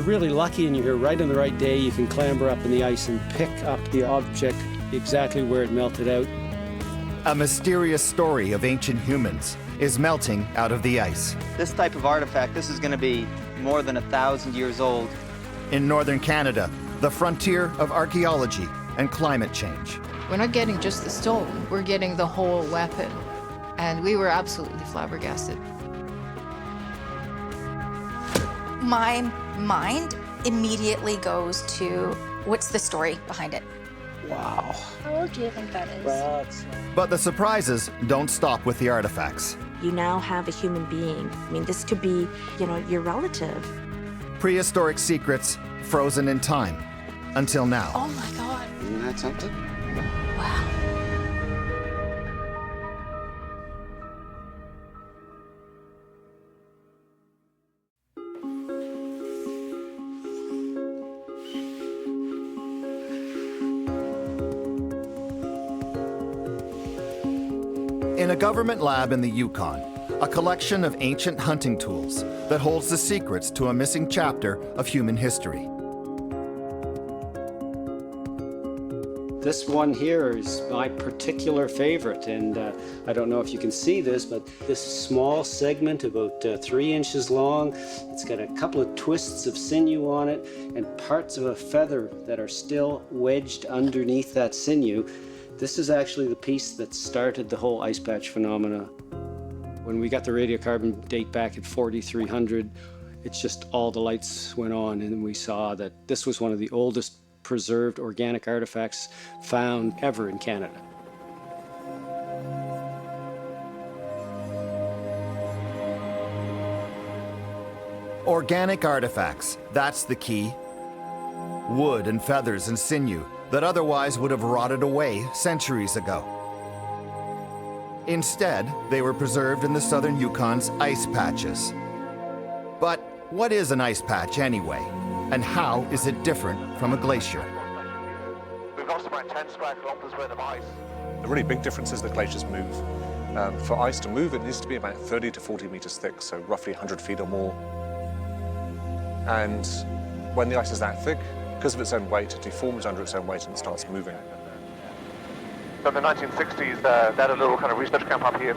really lucky and you're here right on the right day, you can clamber up in the ice and pick up the object exactly where it melted out. A mysterious story of ancient humans is melting out of the ice. This type of artifact, this is going to be more than 1,000 years old. In northern Canada, the frontier of archaeology and climate change. We're not getting just the stone, we're getting the whole weapon. And we were absolutely flabbergasted. My mind immediately goes to, what's the story behind it? Wow. How old do you think that is? Well, But the surprises don't stop with the artifacts. You now have a human being. I mean, this could be, your relative. Prehistoric secrets frozen in time until now. Oh my God. Isn't that something? Wow. In a government lab in the Yukon, a collection of ancient hunting tools that holds the secrets to a missing chapter of human history. this one here is my particular favorite, and I don't know if you can see this, but this small segment, about 3 inches long, it's got a couple of twists of sinew on it and parts of a feather that are still wedged underneath that sinew. This is actually the piece that started the whole ice patch phenomena. When we got the radiocarbon date back at 4300, it's just all the lights went on, and we saw that this was one of the oldest preserved organic artifacts found ever in Canada. Organic artifacts, that's the key. Wood and feathers and sinew that otherwise would have rotted away centuries ago. Instead, they were preserved in the southern Yukon's ice patches. But what is an ice patch anyway? And how is it different from a glacier? We've lost about 10 square kilometers worth of ice. The really big difference is that glaciers move. For ice to move, it needs to be about 30 to 40 meters thick, so roughly 100 feet or more. And when the ice is that thick, because of its own weight, it deforms under its own weight and it starts moving. So in the 1960s, they had a little kind of research camp up here.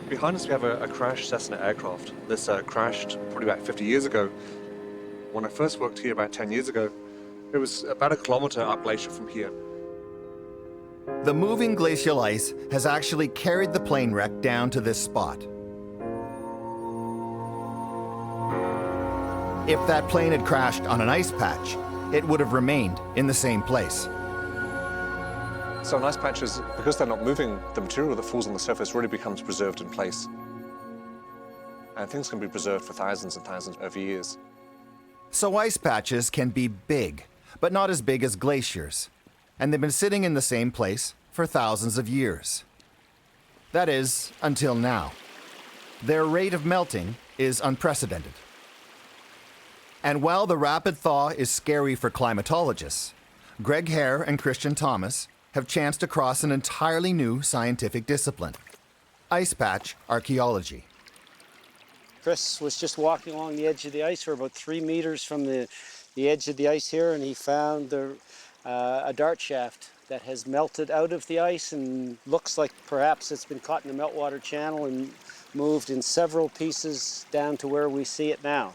Behind us, we have a crashed Cessna aircraft. This crashed probably about 50 years ago. When I first worked here about 10 years ago, it was about a kilometer up glacier from here. The moving glacial ice has actually carried the plane wreck down to this spot. If that plane had crashed on an ice patch, it would have remained in the same place. So in ice patches, because they're not moving, the material that falls on the surface really becomes preserved in place. And things can be preserved for thousands and thousands of years. So ice patches can be big, but not as big as glaciers. And they've been sitting in the same place for thousands of years. That is, until now. Their rate of melting is unprecedented. And while the rapid thaw is scary for climatologists, Greg Hare and Christian Thomas have chanced across an entirely new scientific discipline, ice patch archaeology. Chris was just walking along the edge of the ice. We're about 3 meters from the edge of the ice here, and he found a dart shaft that has melted out of the ice and looks like perhaps it's been caught in the meltwater channel and moved in several pieces down to where we see it now.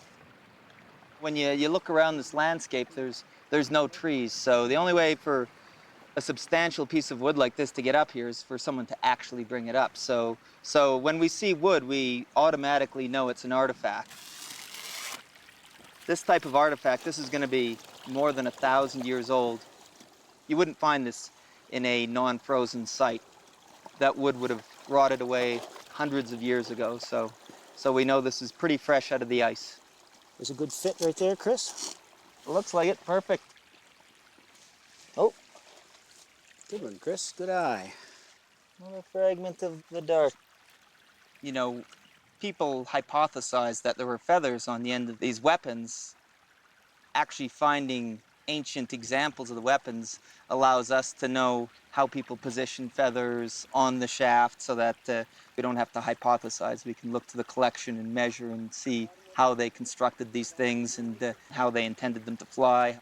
When you look around this landscape, there's no trees, so the only way for a substantial piece of wood like this to get up here is for someone to actually bring it up. So when we see wood, we automatically know it's an artifact. This type of artifact, this is going to be more than 1,000 years old. You wouldn't find this in a non-frozen site. That wood would have rotted away hundreds of years ago, so we know this is pretty fresh out of the ice. There's a good fit right there, Chris. Looks like it, perfect. Oh, good one, Chris, good eye. Another fragment of the dart. You know, people hypothesized that there were feathers on the end of these weapons. Actually finding ancient examples of the weapons allows us to know how people position feathers on the shaft so that we don't have to hypothesize. We can look to the collection and measure and see how they constructed these things and how they intended them to fly.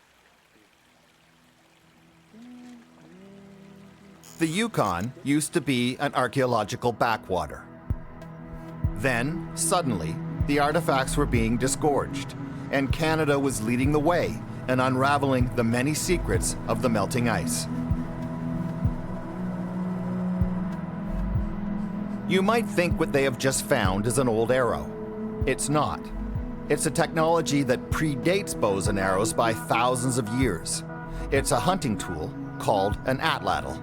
The Yukon used to be an archaeological backwater. Then, suddenly, the artifacts were being disgorged, and Canada was leading the way in unraveling the many secrets of the melting ice. You might think what they have just found is an old arrow. It's not. It's a technology that predates bows and arrows by thousands of years. It's a hunting tool called an atlattle.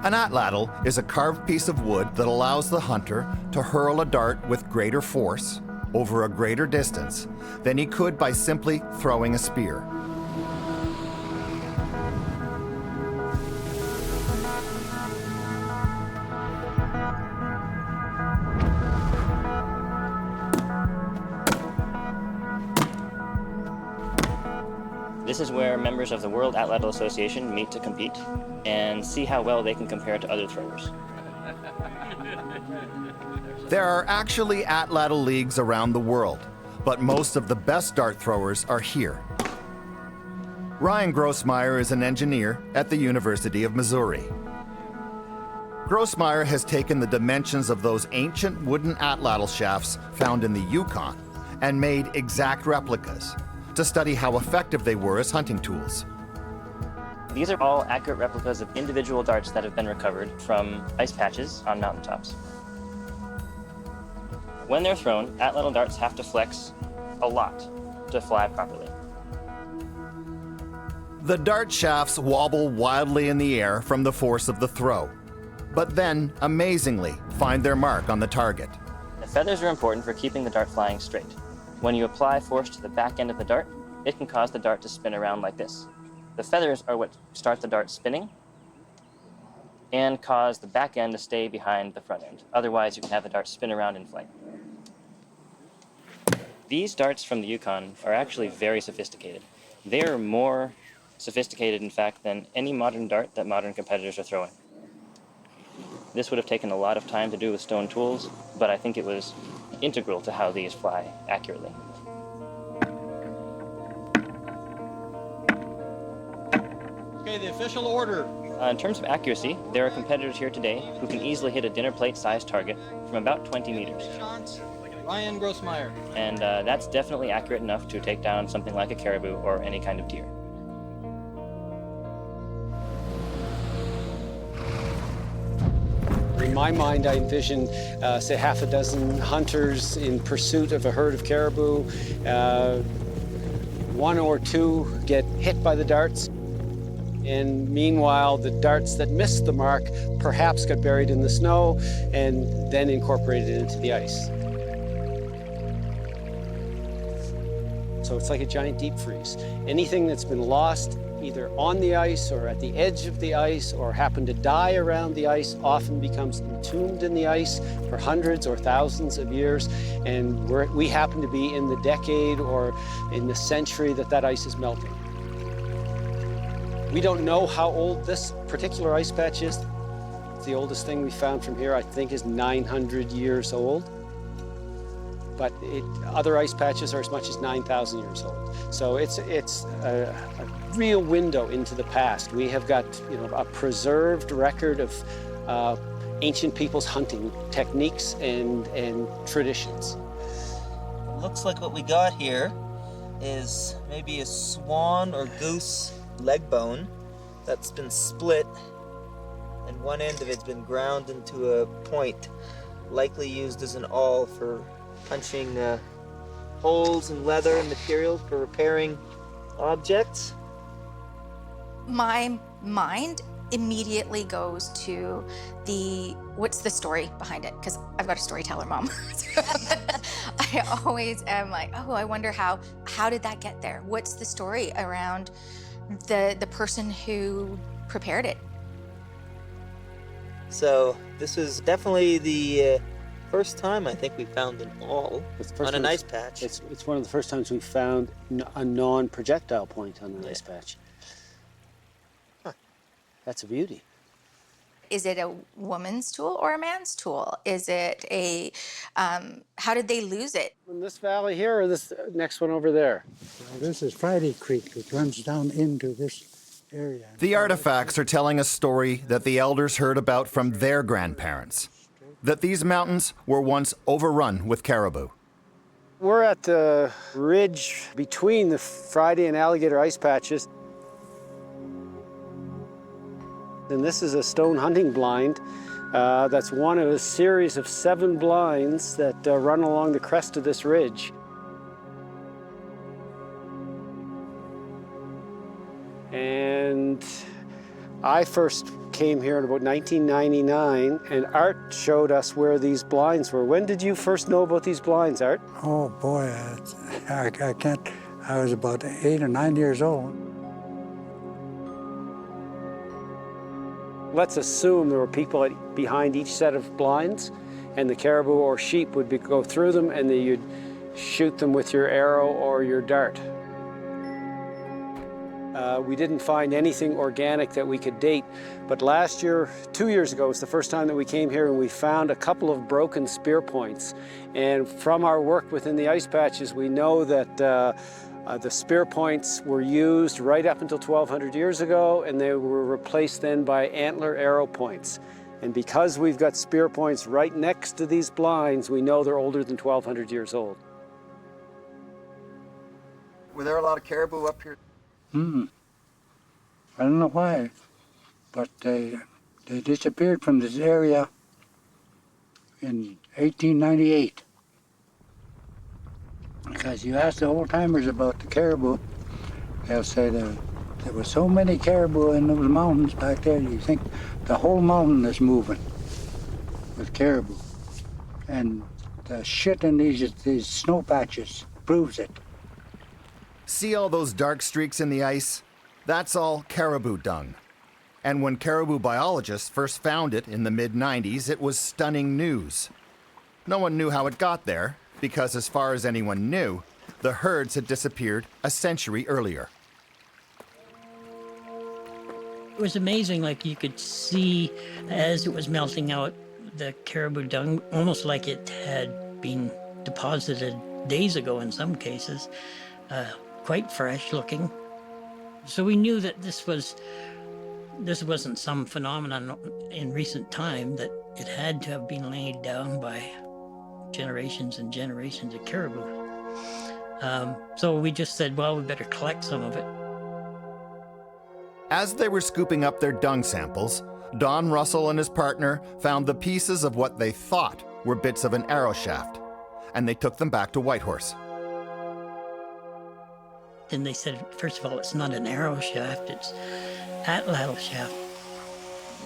An atlattle is a carved piece of wood that allows the hunter to hurl a dart with greater force over a greater distance than he could by simply throwing a spear. This is where members of the World Atlattle Association meet to compete and see how well they can compare to other throwers. There are actually atlattle leagues around the world, but most of the best dart throwers are here. Ryan Grossmeyer is an engineer at the University of Missouri. Grossmeyer has taken the dimensions of those ancient wooden atlattle shafts found in the Yukon and made exact replicas to study how effective they were as hunting tools. These are all accurate replicas of individual darts that have been recovered from ice patches on mountaintops. When they're thrown, atlattle darts have to flex a lot to fly properly. The dart shafts wobble wildly in the air from the force of the throw, but then, amazingly, find their mark on the target. The feathers are important for keeping the dart flying straight. When you apply force to the back end of the dart, it can cause the dart to spin around like this. The feathers are what start the dart spinning and cause the back end to stay behind the front end. Otherwise, you can have the dart spin around in flight. These darts from the Yukon are actually very sophisticated. They are more sophisticated, in fact, than any modern dart that modern competitors are throwing. This would have taken a lot of time to do with stone tools, but I think it was integral to how these fly accurately. Okay, the official order. In terms of accuracy, there are competitors here today who can easily hit a dinner plate-sized target from about 20 meters. Ryan Grossmeyer. And that's definitely accurate enough to take down something like a caribou or any kind of deer. In my mind, I envision, say, half a dozen hunters in pursuit of a herd of caribou. One or two get hit by the darts. And meanwhile, the darts that missed the mark perhaps got buried in the snow and then incorporated into the ice. So it's like a giant deep freeze. Anything that's been lost either on the ice or at the edge of the ice or happened to die around the ice often becomes entombed in the ice for hundreds or thousands of years. And we happen to be in the decade or in the century that that ice is melting. We don't know how old this particular ice patch is. The oldest thing we found from here, I think, is 900 years old. But other ice patches are as much as 9,000 years old. So it's a real window into the past. We have got, a preserved record of ancient people's hunting techniques and traditions. Looks like what we got here is maybe a swan or goose leg bone that's been split, and one end of it's been ground into a point, likely used as an awl for punching holes in leather and materials for repairing objects. My mind immediately goes to what's the story behind it? Because I've got a storyteller mom. I always am like, oh, I wonder how did that get there? What's the story around the person who prepared it? So this is definitely the first time I think we found an awl on an ice patch. It's one of the first times we found a non-projectile point on an ice patch. Huh. That's a beauty. Is it a woman's tool or a man's tool? Is it a, how did they lose it? In this valley here or this next one over there? Well, this is Friday Creek, which runs down into this area. The artifacts are telling a story that the elders heard about from their grandparents, that these mountains were once overrun with caribou. We're at the ridge between the Friday and Alligator ice patches. And this is a stone hunting blind. That's one of a series of 7 blinds that run along the crest of this ridge. And I first came here in about 1999, and Art showed us where these blinds were. When did you first know about these blinds, Art? Oh boy, I can't. I was about 8 or 9 years old. Let's assume there were people behind each set of blinds, and the caribou or sheep would go through them, and then you'd shoot them with your arrow or your dart. We didn't find anything organic that we could date, but last year, 2 years ago, was the first time that we came here, and we found a couple of broken spear points. And from our work within the ice patches, we know that the spear points were used right up until 1,200 years ago, and they were replaced then by antler arrow points. And because we've got spear points right next to these blinds, we know they're older than 1,200 years old. Were there a lot of caribou up here? I don't know why, but they disappeared from this area in 1898. Because you ask the old timers about the caribou, they'll say there were so many caribou in those mountains back there, you think the whole mountain is moving with caribou. And the shit in these snow patches proves it. See all those dark streaks in the ice? That's all caribou dung. And when caribou biologists first found it in the mid-90s, it was stunning news. No one knew how it got there, because as far as anyone knew, the herds had disappeared a century earlier. It was amazing, like you could see as it was melting out the caribou dung, almost like it had been deposited days ago in some cases, quite fresh looking. So we knew that this wasn't some phenomenon in recent time, that it had to have been laid down by generations and generations of caribou. So we just said, well, we better collect some of it. As they were scooping up their dung samples, Don Russell and his partner found the pieces of what they thought were bits of an arrow shaft, and they took them back to Whitehorse. Then they said, first of all, it's not an arrow shaft, it's atlattle shaft.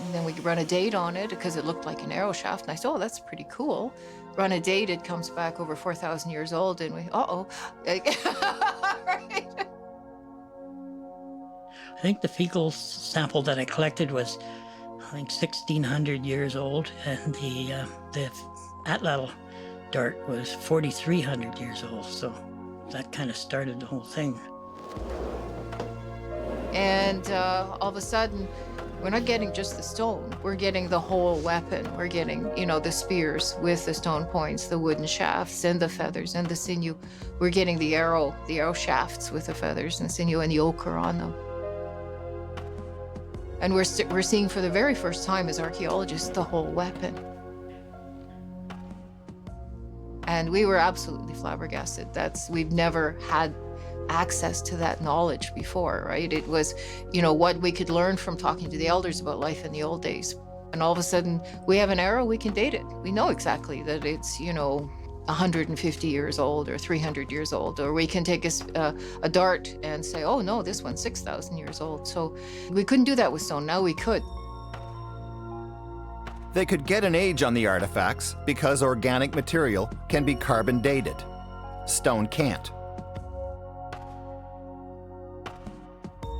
And then we run a date on it because it looked like an arrow shaft. And I said, oh, that's pretty cool. Run a date, it comes back over 4,000 years old, and we, uh-oh. Right. I think the fecal sample that I collected was, 1,600 years old, and the atlattle dart was 4,300 years old. So that kind of started the whole thing. And all of a sudden, we're not getting just the stone, we're getting the whole weapon. We're getting, the spears with the stone points, the wooden shafts and the feathers and the sinew. We're getting the arrow shafts with the feathers and sinew and the ochre on them. And we're seeing for the very first time as archaeologists the whole weapon. And we were absolutely flabbergasted. We've never had access to that knowledge before, right? It was, what we could learn from talking to the elders about life in the old days. And all of a sudden, we have an arrow, we can date it. We know exactly that it's, 150 years old or 300 years old. Or we can take a dart and say, oh no, this one's 6,000 years old. So we couldn't do that with stone, now we could. They could get an age on the artifacts because organic material can be carbon dated. Stone can't.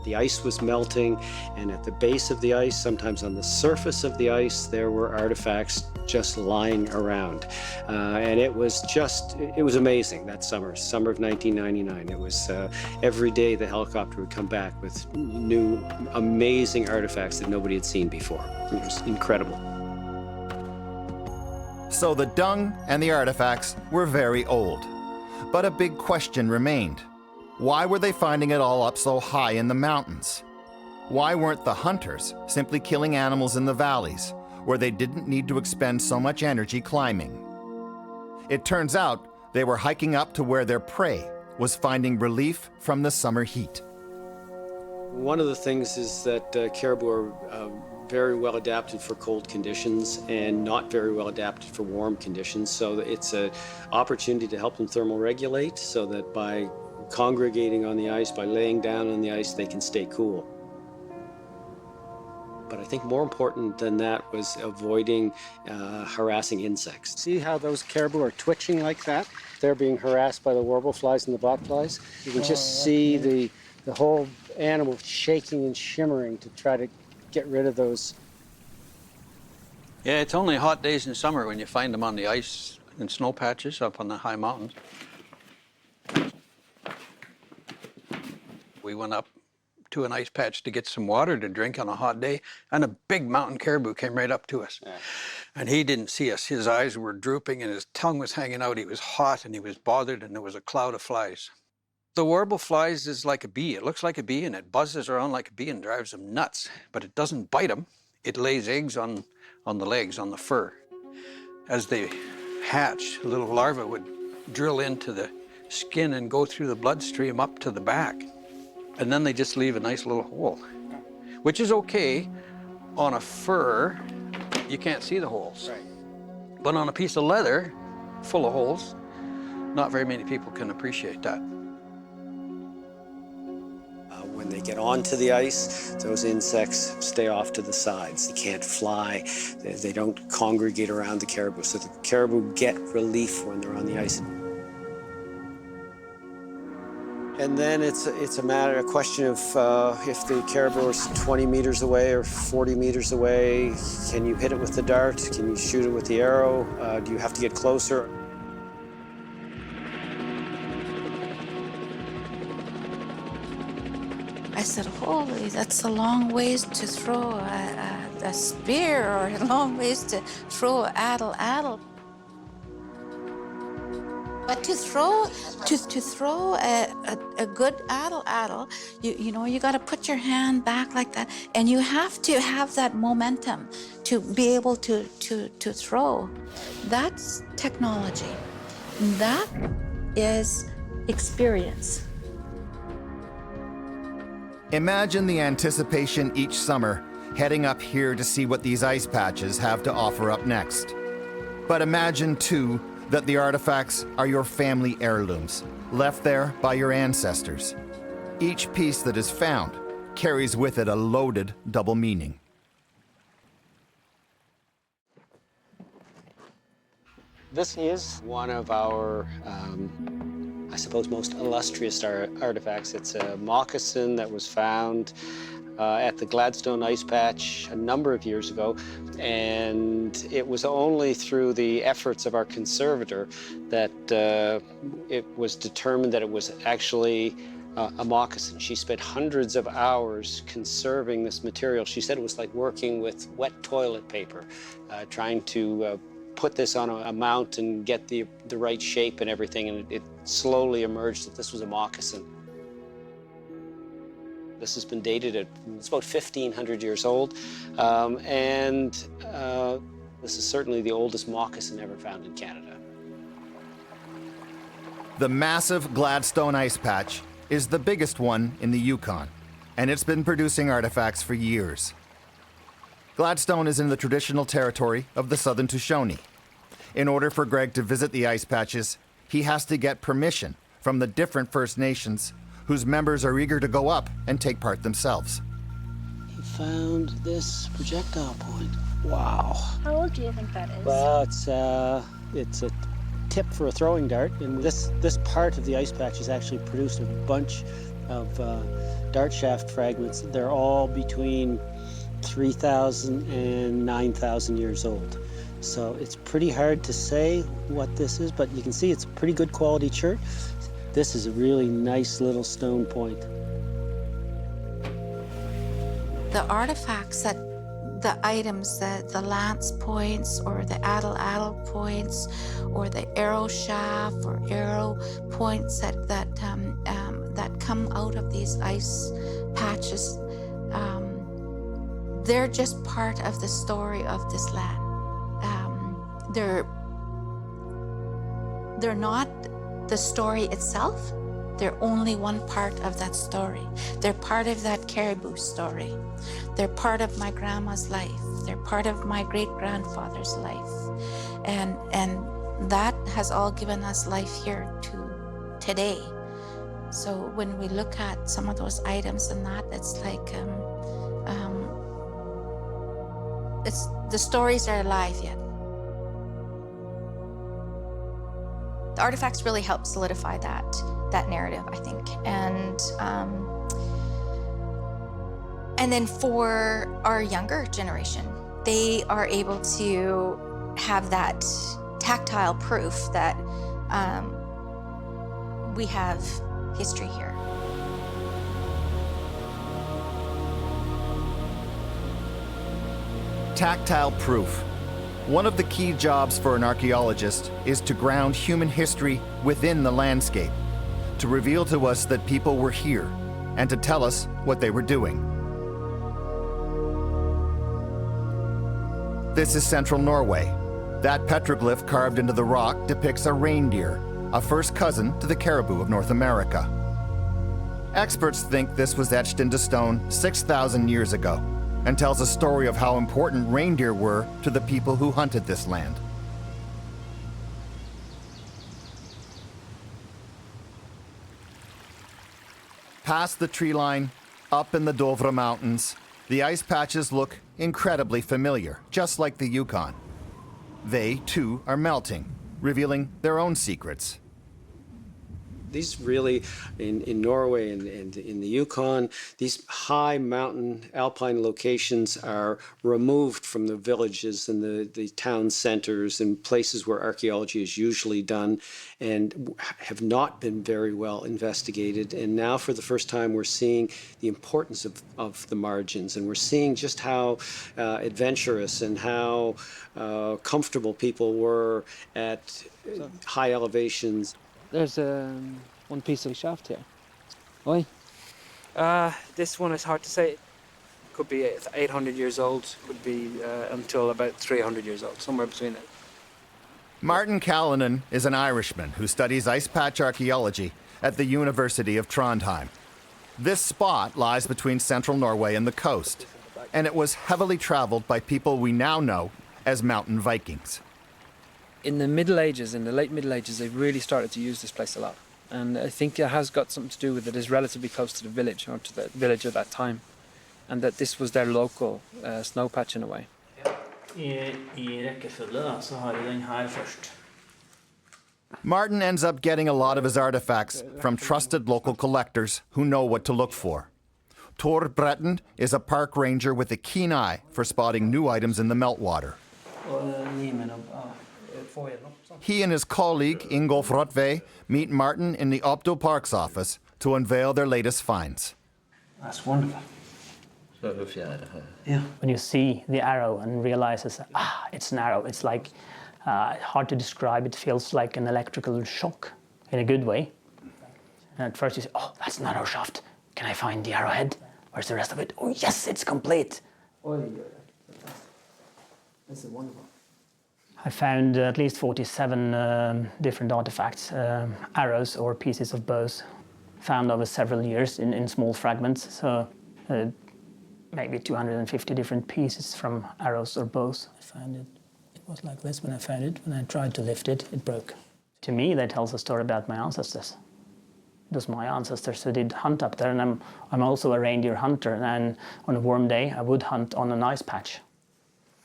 The ice was melting, and at the base of the ice, sometimes on the surface of the ice, there were artifacts just lying around. And it was amazing that summer of 1999. It was every day the helicopter would come back with new, amazing artifacts that nobody had seen before. It was incredible. So the dung and the artifacts were very old. But a big question remained. Why were they finding it all up so high in the mountains? Why weren't the hunters simply killing animals in the valleys, where they didn't need to expend so much energy climbing? It turns out they were hiking up to where their prey was finding relief from the summer heat. One of the things is that caribou are very well adapted for cold conditions and not very well adapted for warm conditions. So it's an opportunity to help them thermoregulate so that by congregating on the ice, by laying down on the ice, they can stay cool. But I think more important than that was avoiding harassing insects. See how those caribou are twitching like that? They're being harassed by the warbleflies and the botflies. You can just see the whole animal shaking and shimmering to try to get rid of those. Yeah, it's only hot days in summer when you find them on the ice and snow patches up on the high mountains. We went up to an ice patch to get some water to drink on a hot day, and a big mountain caribou came right up to us. Yeah. And he didn't see us. His eyes were drooping and his tongue was hanging out. He was hot and he was bothered, and there was a cloud of flies. The warble flies is like a bee. It looks like a bee and it buzzes around like a bee and drives them nuts, but it doesn't bite them. It lays eggs on the legs, on the fur. As they hatch, a little larva would drill into the skin and go through the bloodstream up to the back. And then they just leave a nice little hole, which is okay. On a fur, you can't see the holes. Right. But on a piece of leather full of holes, not very many people can appreciate that. When they get onto the ice, those insects stay off to the sides. They can't fly. They don't congregate around the caribou. So the caribou get relief when they're on the ice. And then it's a question of if the caribou is 20 meters away or 40 meters away, can you hit it with the dart? Can you shoot it with the arrow? Do you have to get closer? I said, holy, that's a long ways to throw a spear, or a long ways to throw an atlatl. But to throw a good atlatl, you know, you got to put your hand back like that, and you have to have that momentum to be able to throw. That's technology. That is experience. Imagine the anticipation each summer heading up here to see what these ice patches have to offer up next. But imagine, too, that the artifacts are your family heirlooms, left there by your ancestors. Each piece that is found carries with it a loaded double meaning. This is one of our, I suppose, most illustrious artifacts. It's a moccasin that was found at the Gladstone Ice Patch a number of years ago, and it was only through the efforts of our conservator that it was determined that it was actually a moccasin. She spent hundreds of hours conserving this material. She said it was like working with wet toilet paper, trying to put this on a mount and get the right shape and everything, and it slowly emerged that this was a moccasin. This has been dated at, it's about 1,500 years old, and this is certainly the oldest moccasin ever found in Canada. The massive Gladstone Ice Patch is the biggest one in the Yukon, and it's been producing artifacts for years. Gladstone is in the traditional territory of the Southern Tushone. In order for Greg to visit the ice patches, he has to get permission from the different First Nations whose members are eager to go up and take part themselves. He found this projectile point. Wow. How old do you think that is? Well, it's a tip for a throwing dart, and this part of the ice patch has actually produced a bunch of dart shaft fragments. They're all between 3,000 and 9,000 years old. So it's pretty hard to say what this is, but you can see it's a pretty good quality chert. This is a really nice little stone point. The artifacts that the items, the lance points or the atlatl points or the arrow shaft or arrow points that come out of these ice patches, they're just part of the story of this land. They're not the story itself. They're only one part of that story. They're part of that caribou story. They're part of my grandma's life. They're part of my great-grandfather's life. And that has all given us life here to today. So when we look at some of those items and that, it's like, the stories are alive yet. The artifacts really help solidify that narrative, I think. And then for our younger generation, they are able to have that tactile proof that we have history here. Tactile proof. One of the key jobs for an archaeologist is to ground human history within the landscape, to reveal to us that people were here, and to tell us what they were doing. This is central Norway. That petroglyph carved into the rock depicts a reindeer, a first cousin to the caribou of North America. Experts think this was etched into stone 6,000 years ago, and tells a story of how important reindeer were to the people who hunted this land. Past the tree line, up in the Dovre Mountains, the ice patches look incredibly familiar, just like the Yukon. They, too, are melting, revealing their own secrets. These really, in Norway and in the Yukon, these high mountain alpine locations are removed from the villages and the town centers and places where archaeology is usually done, and have not been very well investigated. And now for the first time we're seeing the importance of the margins, and we're seeing just how adventurous and how comfortable people were at high elevations. There's one piece of shaft here. Oi. This one is hard to say. Could be 800 years old, could be until about 300 years old, somewhere between it. Martin Callanan is an Irishman who studies ice patch archaeology at the University of Trondheim. This spot lies between central Norway and the coast, and it was heavily traveled by people we now know as mountain Vikings. In the Middle Ages, in the late Middle Ages, they really started to use this place a lot. And I think it has got something to do with it is relatively close to the village, or to the village at that time. And that this was their local snow patch in a way. Martin ends up getting a lot of his artifacts from trusted local collectors who know what to look for. Tor Breton is a park ranger with a keen eye for spotting new items in the meltwater. He and his colleague Ingolf Rottve meet Martin in the Opto Park's office to unveil their latest finds. That's wonderful. Yeah. When you see the arrow and realize it's an arrow, it's like hard to describe. It feels like an electrical shock in a good way. And at first you say, oh, that's an arrow shaft. Can I find the arrowhead? Where's the rest of it? Oh, yes, it's complete. This is wonderful. I found at least 47 different artifacts, arrows or pieces of bows, found over several years in small fragments. So maybe 250 different pieces from arrows or bows. I found it. It was like this when I found it. When I tried to lift it, it broke. To me, that tells a story about my ancestors. It was my ancestors who did hunt up there, and I'm also a reindeer hunter. And on a warm day, I would hunt on an ice patch.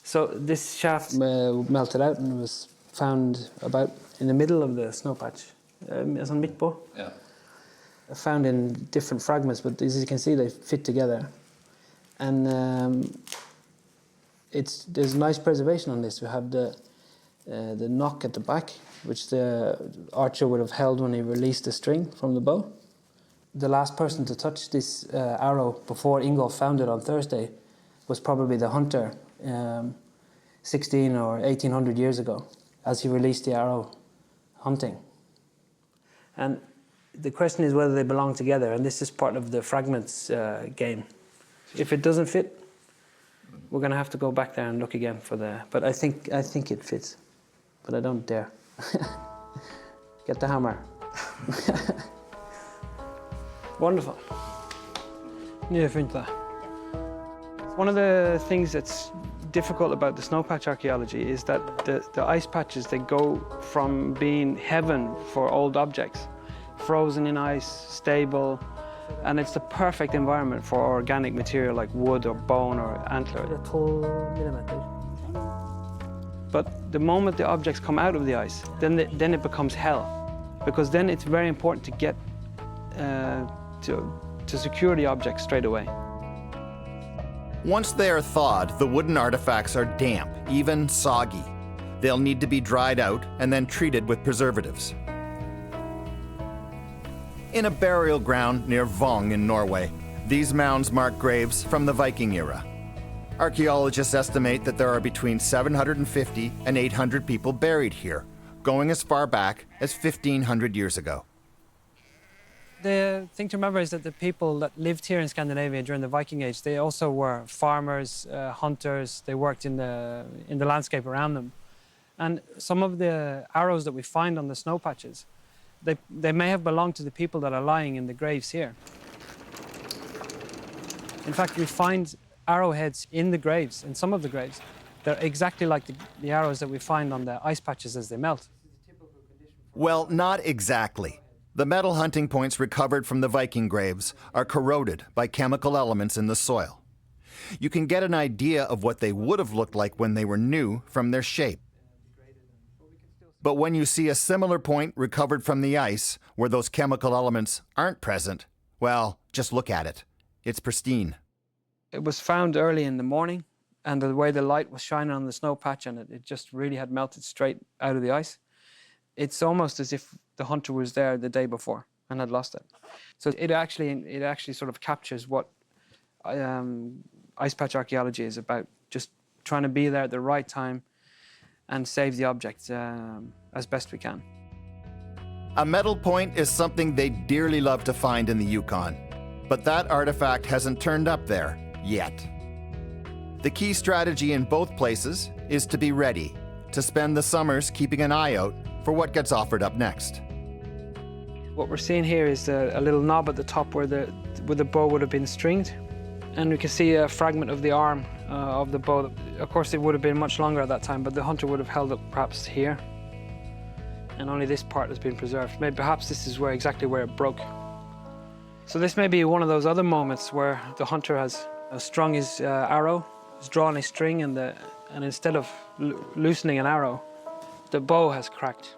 So this shaft melted out and was found about in the middle of the snow patch. Sånn midt på. Ja. found in different fragments, but as you can see, they fit together. And there's nice preservation on this. We have the knock at the back, which the archer would have held when he released the string from the bow. The last person to touch this arrow before Ingolf found it on Thursday was probably the hunter 16 or 1800 years ago, as he released the arrow hunting. And the question is whether they belong together, and this is part of the fragments game. If it doesn't fit, we're going to have to go back there and look again for the... But I think it fits, but I don't dare. Get the hammer. Wonderful. Yeah, fint. One of the things that's difficult about the snowpatch archaeology is that the ice patches, they go from being heaven for old objects, frozen in ice, stable, and it's the perfect environment for organic material like wood or bone or antler. But the moment the objects come out of the ice, then it becomes hell, because then it's very important to get to secure the objects straight away. Once they are thawed, the wooden artifacts are damp, even soggy. They'll need to be dried out and then treated with preservatives. In a burial ground near Vong in Norway, these mounds mark graves from the Viking era. Archaeologists estimate that there are between 750 and 800 people buried here, going as far back as 1,500 years ago. The thing to remember is that the people that lived here in Scandinavia during the Viking Age, they also were farmers, hunters. They worked in the landscape around them. And some of the arrows that we find on the snow patches, they may have belonged to the people that are lying in the graves here. In fact, we find arrowheads in the graves, in some of the graves. They're exactly like the arrows that we find on the ice patches as they melt. Well, not exactly. The metal hunting points recovered from the Viking graves are corroded by chemical elements in the soil. You can get an idea of what they would have looked like when they were new from their shape. But when you see a similar point recovered from the ice, where those chemical elements aren't present, well, just look at it. It's pristine. It was found early in the morning, and the way the light was shining on the snow patch, and it just really had melted straight out of the ice. It's almost as if the hunter was there the day before and had lost it. So it actually sort of captures what ice patch archaeology is about, just trying to be there at the right time and save the object as best we can. A metal point is something they dearly love to find in the Yukon, but that artifact hasn't turned up there yet. The key strategy in both places is to be ready, to spend the summers keeping an eye out for what gets offered up next. What we're seeing here is a little knob at the top where the bow would have been stringed, and we can see a fragment of the arm of the bow. Of course, it would have been much longer at that time, but the hunter would have held it perhaps here, and only this part has been preserved. Maybe perhaps this is exactly where it broke. So this may be one of those other moments where the hunter has strung his arrow, has drawn a string, and instead of loosening an arrow, the bow has cracked,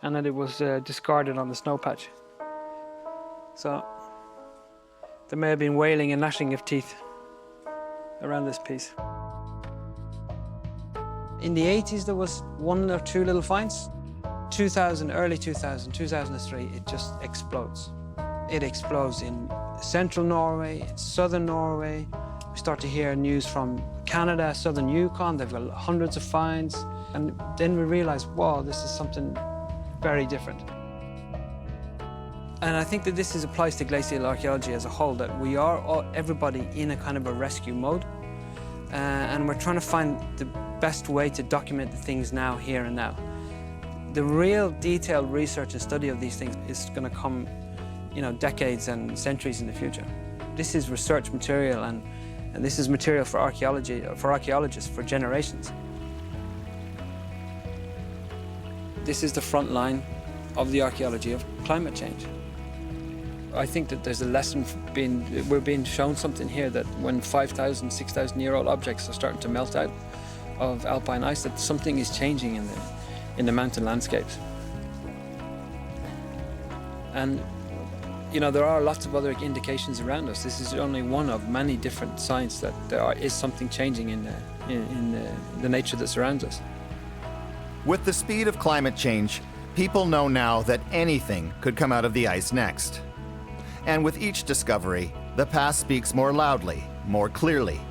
and then it was discarded on the snow patch. So there may have been wailing and gnashing of teeth around this piece. In the 80s, there was 1 or 2 little finds. 2000, early 2000, 2003, it just explodes. It explodes in central Norway, in southern Norway. We start to hear news from Canada, southern Yukon. They've got hundreds of finds. And then we realize, wow, this is something very different. And I think that this applies to glacial archaeology as a whole, that we are everybody in a kind of a rescue mode. And we're trying to find the best way to document the things now, here and now. The real detailed research and study of these things is going to come, decades and centuries in the future. This is research material, and this is material for archaeology, for archaeologists for generations. This is the front line of the archaeology of climate change. I think that there's a lesson we're being shown something here, that when 5,000, 6,000-year-old objects are starting to melt out of alpine ice, that something is changing in the mountain landscapes. And you know, there are lots of other indications around us. This is only one of many different signs that is something changing in the nature that surrounds us. With the speed of climate change, people know now that anything could come out of the ice next. And with each discovery, the past speaks more loudly, more clearly,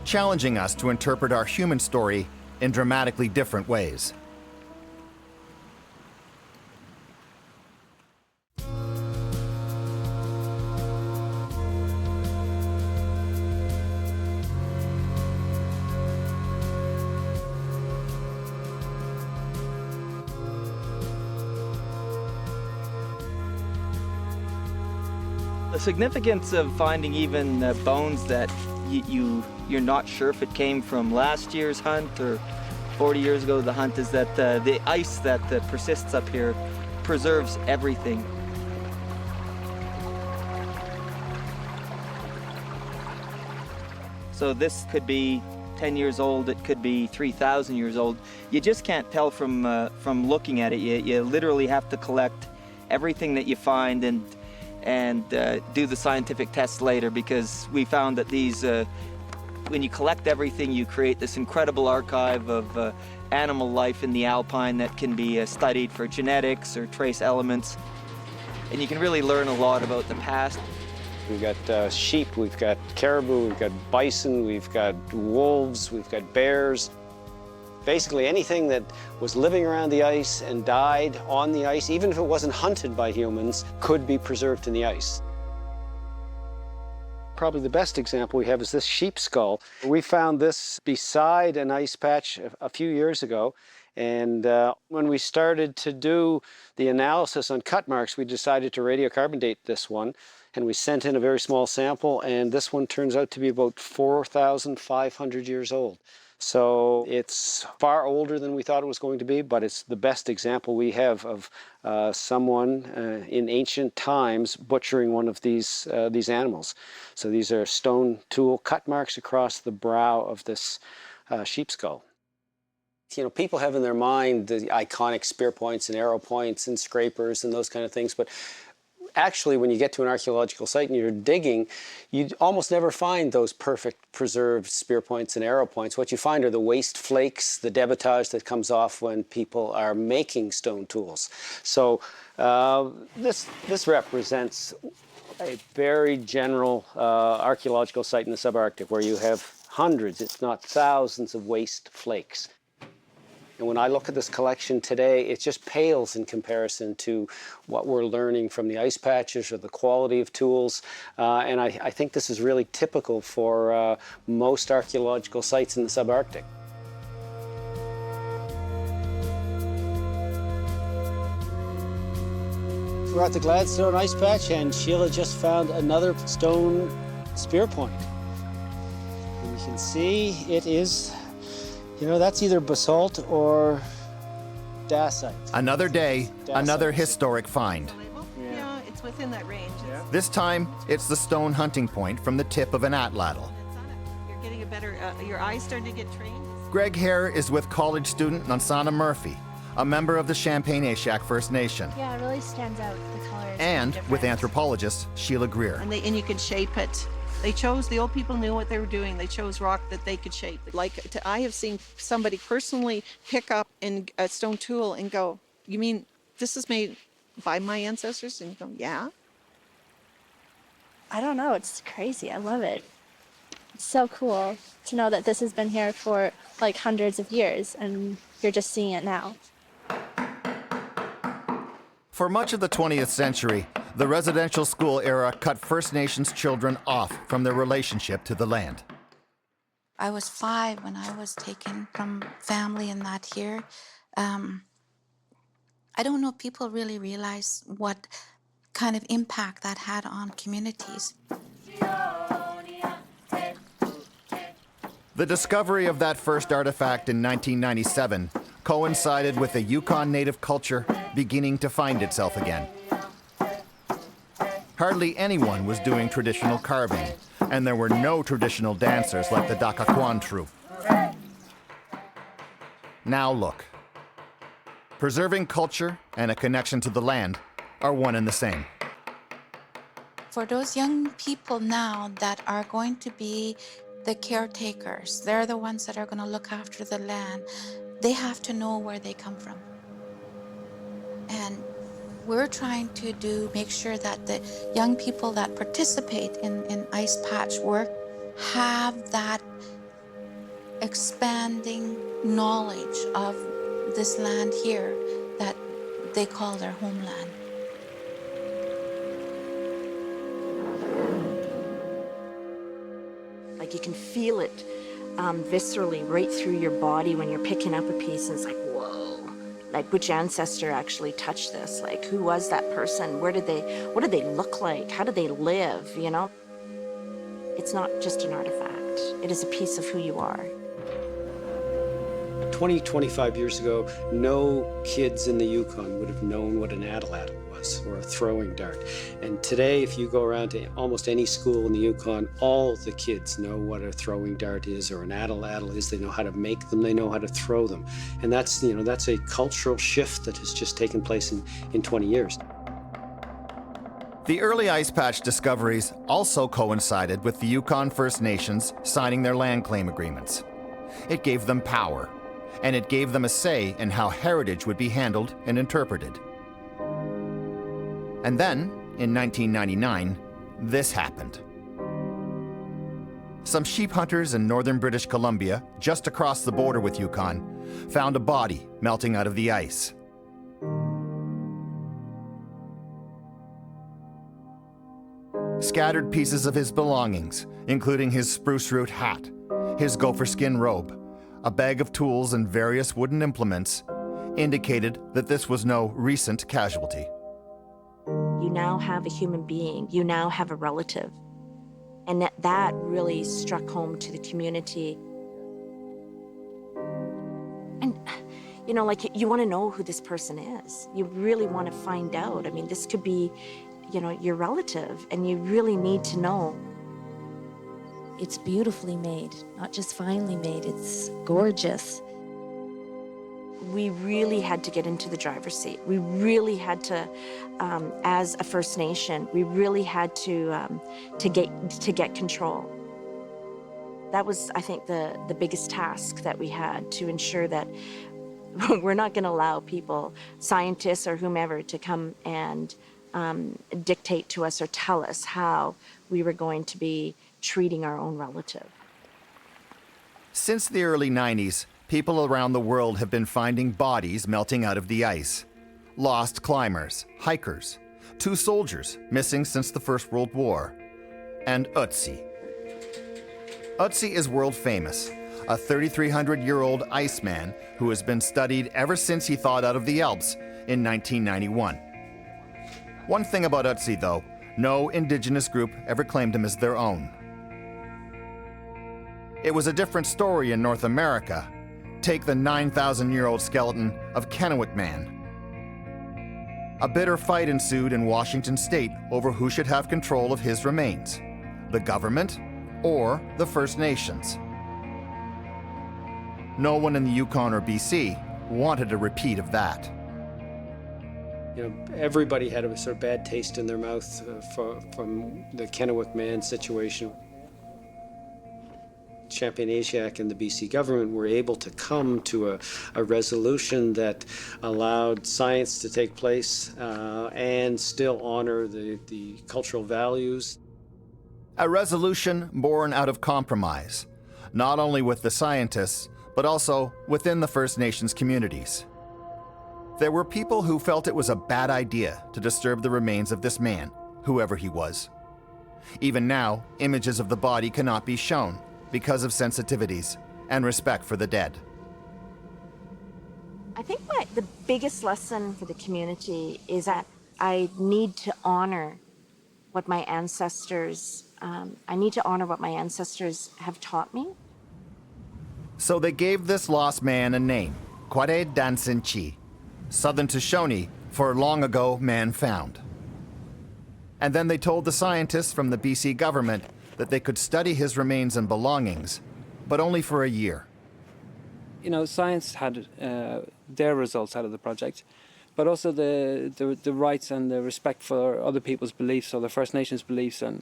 challenging us to interpret our human story in dramatically different ways. The significance of finding even bones that you're not sure if it came from last year's hunt or 40 years ago the hunt is that the ice that persists up here preserves everything. So this could be 10 years old, it could be 3,000 years old. You just can't tell from looking at it. You literally have to collect everything that you find and do the scientific tests later, because we found that these, when you collect everything, you create this incredible archive of animal life in the alpine that can be studied for genetics or trace elements. And you can really learn a lot about the past. We've got sheep, we've got caribou, we've got bison, we've got wolves, we've got bears. Basically anything that was living around the ice and died on the ice, even if it wasn't hunted by humans, could be preserved in the ice. Probably the best example we have is this sheep skull. We found this beside an ice patch a few years ago, and when we started to do the analysis on cut marks, we decided to radiocarbon date this one, and we sent in a very small sample, and this one turns out to be about 4,500 years old. So it's far older than we thought it was going to be, but it's the best example we have of someone in ancient times butchering one of these animals. So these are stone tool cut marks across the brow of this sheep skull. You know, people have in their mind the iconic spear points and arrow points and scrapers and those kind of things, but actually, when you get to an archaeological site and you're digging, you almost never find those perfect preserved spear points and arrow points. What you find are the waste flakes, the debitage that comes off when people are making stone tools. So this represents a very general archaeological site in the subarctic where you have hundreds, if not thousands, of waste flakes. And when I look at this collection today, it just pales in comparison to what we're learning from the ice patches or the quality of tools. And I think this is really typical for most archaeological sites in the subarctic. We're at the Gladstone ice patch, and Sheila just found another stone spear point. And you can see it is, you know, that's either basalt or dacite. Another day, another historic find. Yeah, it's within that range. This time, it's the stone hunting point from the tip of an atlattle. You're getting a better, your eyes starting to get trained. Greg Hare is with college student Nansana Murphy, a member of the Champagne-Eshak First Nation. Yeah, it really stands out, the colors. And with anthropologist Sheila Greer. And you can shape it. The old people knew what they were doing. They chose rock that they could shape. I have seen somebody personally pick up a stone tool and go, "You mean this is made by my ancestors?" And you go, "Yeah." I don't know, it's crazy. I love it. It's so cool to know that this has been here for like hundreds of years and you're just seeing it now. For much of the 20th century, the residential school era cut First Nations children off from their relationship to the land. I was 5 when I was taken from family and that here. I don't know if people really realize what kind of impact that had on communities. The discovery of that first artifact in 1997 coincided with the Yukon native culture beginning to find itself again. Hardly anyone was doing traditional carving, and there were no traditional dancers like the Dakakwan troupe. Now look. Preserving culture and a connection to the land are one and the same. For those young people now that are going to be the caretakers, they're the ones that are going to look after the land, they have to know where they come from. And we're trying to make sure that the young people that participate in ice patch work have that expanding knowledge of this land here that they call their homeland. Like you can feel it viscerally right through your body when you're picking up a piece, and it's like, whoa. Like, which ancestor actually touched this? Like, who was that person? What did they look like? How did they live, you know? It's not just an artifact. It is a piece of who you are. 20, 25 years ago, no kids in the Yukon would have known what an atlattle was, or a throwing dart. And today, if you go around to almost any school in the Yukon, all the kids know what a throwing dart is or an atlattle is. They know how to make them, they know how to throw them. And that's a cultural shift that has just taken place in 20 years. The early ice patch discoveries also coincided with the Yukon First Nations signing their land claim agreements. It gave them power, and it gave them a say in how heritage would be handled and interpreted. And then, in 1999, this happened. Some sheep hunters in northern British Columbia, just across the border with Yukon, found a body melting out of the ice. Scattered pieces of his belongings, including his spruce root hat, his gopher skin robe, a bag of tools and various wooden implements, indicated that this was no recent casualty. You now have a human being. You now have a relative. And that really struck home to the community. And, you know, like, you want to know who this person is. You really want to find out. I mean, this could be, you know, your relative, and you really need to know. It's beautifully made, not just finely made, it's gorgeous. We really had to get into the driver's seat. We really had to, as a First Nation, we really had to get control. That was, I think, the biggest task that we had, to ensure that we're not going to allow people, scientists or whomever, to come and dictate to us or tell us how we were going to be treating our own relative. Since the early 90s, people around the world have been finding bodies melting out of the ice. Lost climbers, hikers, 2 soldiers missing since the First World War, and Ötzi. Ötzi is world famous, a 3,300-year-old iceman who has been studied ever since he thawed out of the Alps in 1991. One thing about Ötzi, though, no Indigenous group ever claimed him as their own. It was a different story in North America. Take the 9,000-year-old skeleton of Kennewick Man. A bitter fight ensued in Washington state over who should have control of his remains, the government or the First Nations. No one in the Yukon or BC wanted a repeat of that. You know, everybody had a sort of bad taste in their mouth from the Kennewick Man situation. Champagne-Atiac and the BC government were able to come to a resolution that allowed science to take place and still honor the cultural values. A resolution born out of compromise, not only with the scientists, but also within the First Nations communities. There were people who felt it was a bad idea to disturb the remains of this man, whoever he was. Even now, images of the body cannot be shown because of sensitivities and respect for the dead. I think the biggest lesson for the community is that I need to honor what my ancestors, have taught me. So they gave this lost man a name, Kwade Dansinchi, Southern Shoshone for long ago man found. And then they told the scientists from the BC government that they could study his remains and belongings, but only for a year. You know, science had their results out of the project, but also the rights and the respect for other people's beliefs or the First Nations beliefs, and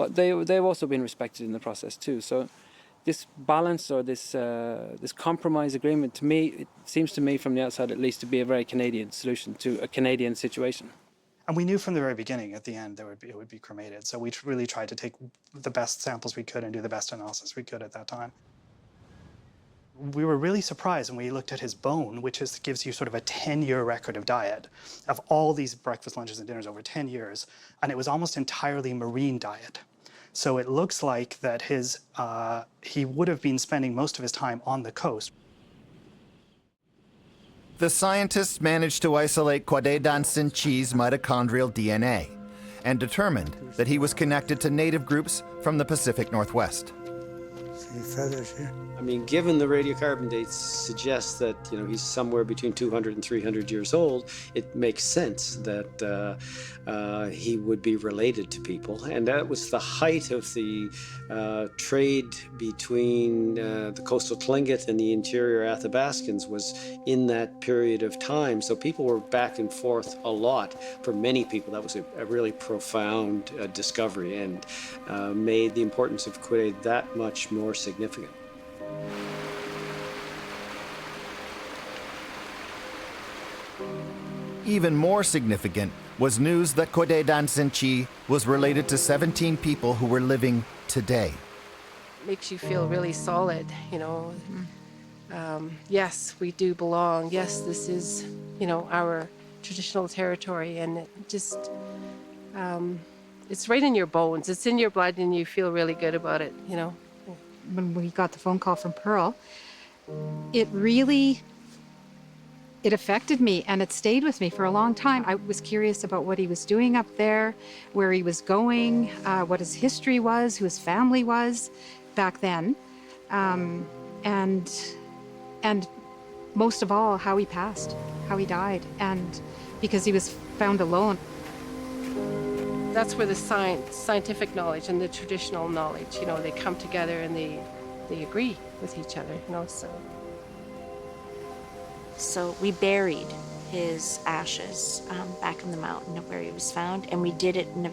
they've also been respected in the process too. So this balance or this compromise agreement, to me, it seems to me from the outside at least to be a very Canadian solution to a Canadian situation. And we knew from the very beginning, at the end, it would be cremated. So we really tried to take the best samples we could and do the best analysis we could at that time. We were really surprised when we looked at his bone, which gives you sort of a 10-year record of diet, of all these breakfast, lunches, and dinners over 10 years, and it was almost entirely marine diet. So it looks like that he would have been spending most of his time on the coast. The scientists managed to isolate Kwadedansinchi's mitochondrial DNA and determined that he was connected to native groups from the Pacific Northwest. See feathers here. I mean, given the radiocarbon dates suggest that, he's somewhere between 200 and 300 years old, it makes sense that he would be related to people. And that was the height of the trade between the coastal Tlingit and the interior Athabascans was in that period of time. So people were back and forth a lot. For many people, that was a really profound discovery and made the importance of Quade that much more significant. Even more significant was news that Kwadedansinchi was related to 17 people who were living today. Makes you feel really solid, yes, we do belong. Yes, this is, our traditional territory, and it just, it's right in your bones. It's in your blood, and you feel really good about it, When we got the phone call from Pearl, it affected me, and it stayed with me for a long time. I was curious about what he was doing up there, where he was going, what his history was, who his family was back then, and most of all, how he passed, how he died, and because he was found alone. That's where the scientific knowledge and the traditional knowledge, they come together and they agree with each other, So we buried his ashes back in the mountain of where he was found, and we did it in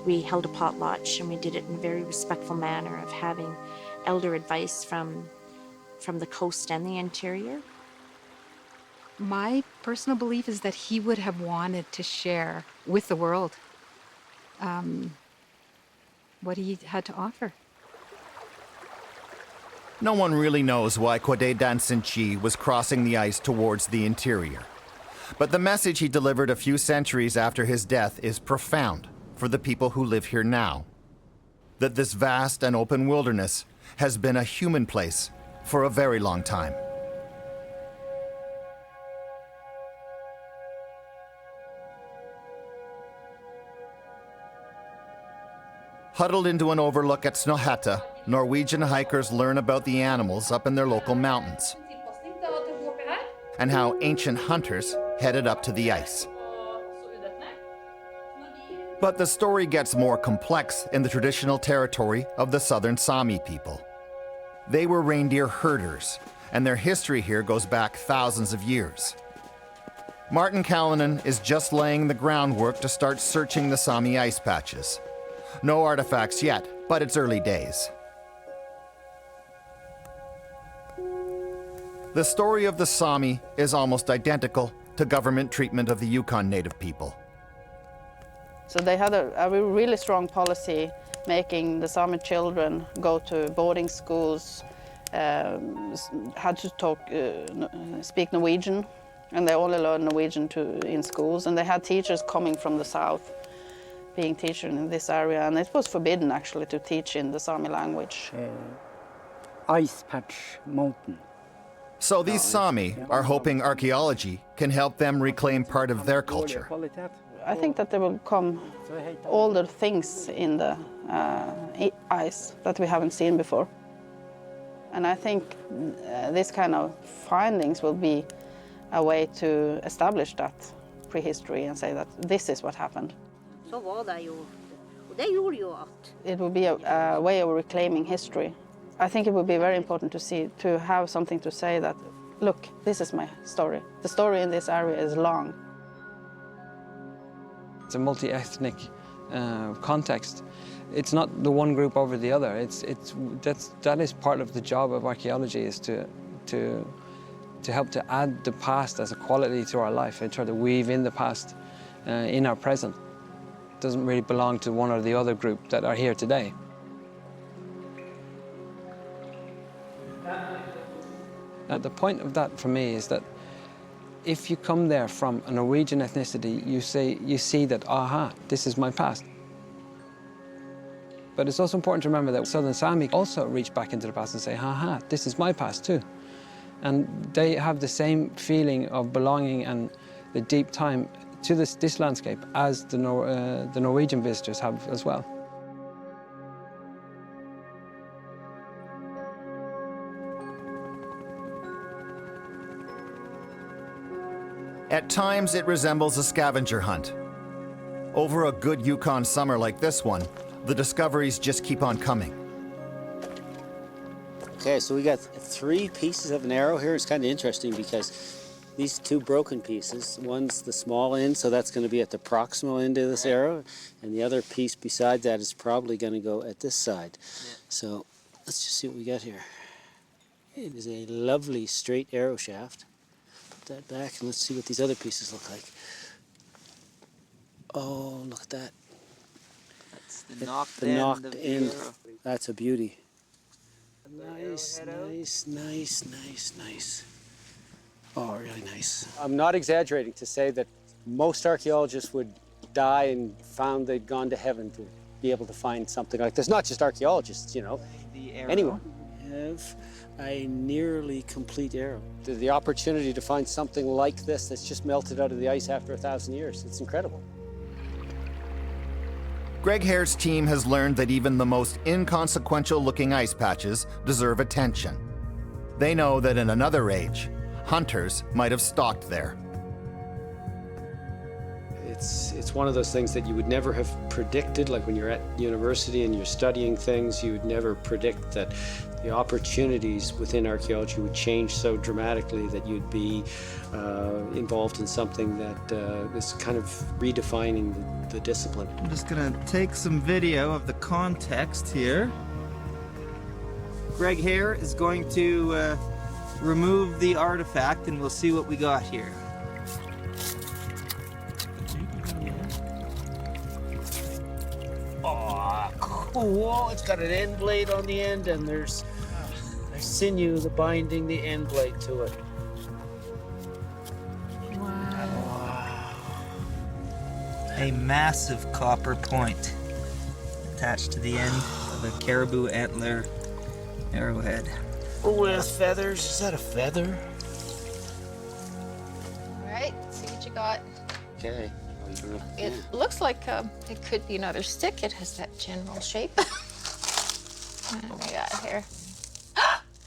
we held a potlatch, and we did it in a very respectful manner of having elder advice from the coast and the interior. My personal belief is that he would have wanted to share with the world what he had to offer. No one really knows why Kwadedansinchi was crossing the ice towards the interior. But the message he delivered a few centuries after his death is profound for the people who live here now. That this vast and open wilderness has been a human place for a very long time. Huddled into an overlook at Snøhetta, Norwegian hikers learn about the animals up in their local mountains and how ancient hunters headed up to the ice. But the story gets more complex in the traditional territory of the southern Sami people. They were reindeer herders, and their history here goes back thousands of years. Martin Callanan is just laying the groundwork to start searching the Sami ice patches. No artifacts yet, but it's early days. The story of the Sami is almost identical to government treatment of the Yukon native people. So they had a really strong policy making the Sami children go to boarding schools, had to speak Norwegian, and they only learned Norwegian in schools, and they had teachers coming from the south being teachers in this area, and it was forbidden actually to teach in the Sami language. Ice Patch Mountain. So these Sami are hoping archaeology can help them reclaim part of their culture. I think that there will come older things in the ice that we haven't seen before. And I think this kind of findings will be a way to establish that prehistory and say that this is what happened. It will be a way of reclaiming history. I think it would be very important to have something to say that look, this is my story. The story in this area is long. It's a multi-ethnic context. It's not the one group over the other. That is part of the job of archaeology, is to help to add the past as a quality to our life and try to weave in the past in our present. It doesn't really belong to one or the other group that are here today. The point of that for me is that if you come there from a Norwegian ethnicity, you see that, aha, this is my past. But it's also important to remember that Southern Sami also reach back into the past and say, aha, this is my past too. And they have the same feeling of belonging and the deep time to this landscape as the Norwegian visitors have as well. At times, it resembles a scavenger hunt. Over a good Yukon summer like this one, the discoveries just keep on coming. Okay, so we got 3 pieces of an arrow here. It's kind of interesting because these 2 broken pieces, one's the small end, so that's going to be at the proximal end of this arrow, and the other piece beside that is probably going to go at this side. Yeah. So let's just see what we got here. It is a lovely straight arrow shaft. Put that back and let's see what these other pieces look like. Oh, look at that. That's the knocked the end knocked of the end. arrow. That's a beauty. Nice, nice, nice, nice, nice. Oh, really nice. I'm not exaggerating to say that most archaeologists would die and found they'd gone to heaven to be able to find something like this. Not just archaeologists, you know. The arrow. Anyone. Have a nearly complete arrow. The opportunity to find something like this that's just melted out of the ice after 1,000 years. It's incredible. Greg Hare's team has learned that even the most inconsequential looking ice patches deserve attention. They know that in another age, hunters might have stalked there. It's one of those things that you would never have predicted, like when you're at university and you're studying things, you would never predict that the opportunities within archaeology would change so dramatically that you'd be involved in something that is kind of redefining the discipline. I'm just gonna take some video of the context here. Greg Hare is going to remove the artifact and we'll see what we got here. Oh, cool. It's got an end blade on the end and there's sinew binding the end blade to it. Wow. A massive copper point attached to the end of a caribou antler arrowhead. With feathers. Is that a feather? All right, see what you got. Okay. It looks like it could be another stick. It has that general shape. What do we got here?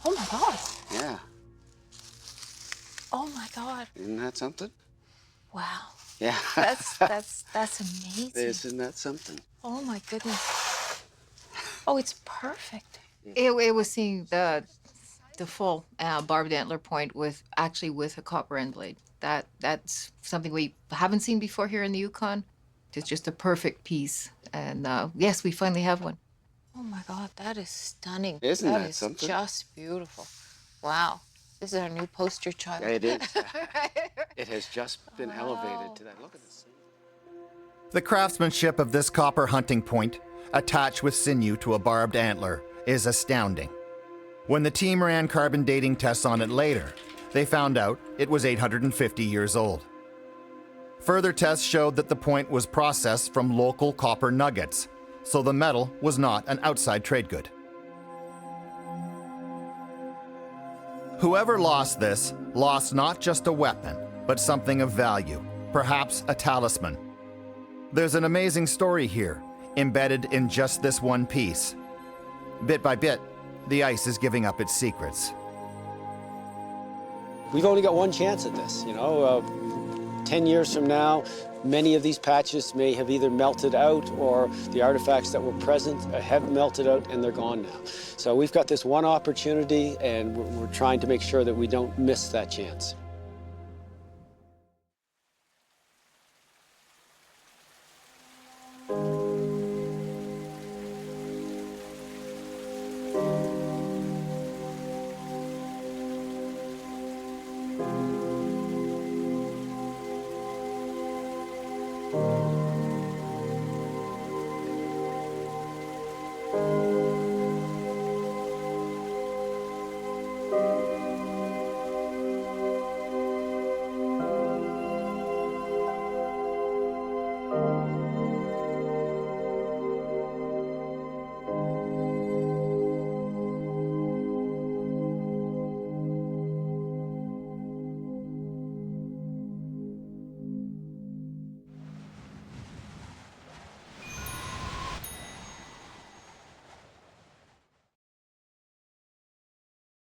Oh my God. Yeah. Oh my God. Isn't that something? Wow. Yeah. That's amazing. Isn't that something? Oh my goodness. Oh, it's perfect. It was seeing the full barbed antler point with a copper end blade. That's something we haven't seen before here in the Yukon. It's just a perfect piece. And yes, we finally have one. Oh my God, that is stunning. Isn't that is something? Just beautiful. Wow. This is our new poster child. It is. It has just been elevated to that. Look at this. The craftsmanship of this copper hunting point, attached with sinew to a barbed antler, is astounding. When the team ran carbon dating tests on it later, they found out it was 850 years old. Further tests showed that the point was processed from local copper nuggets, so the metal was not an outside trade good. Whoever lost this lost not just a weapon, but something of value, perhaps a talisman. There's an amazing story here, embedded in just this one piece. Bit by bit, the ice is giving up its secrets. We've only got one chance at this, you know. 10 years from now, Many of these patches may have either melted out or the artifacts that were present have melted out and they're gone now. So we've got this one opportunity and we're trying to make sure that we don't miss that chance.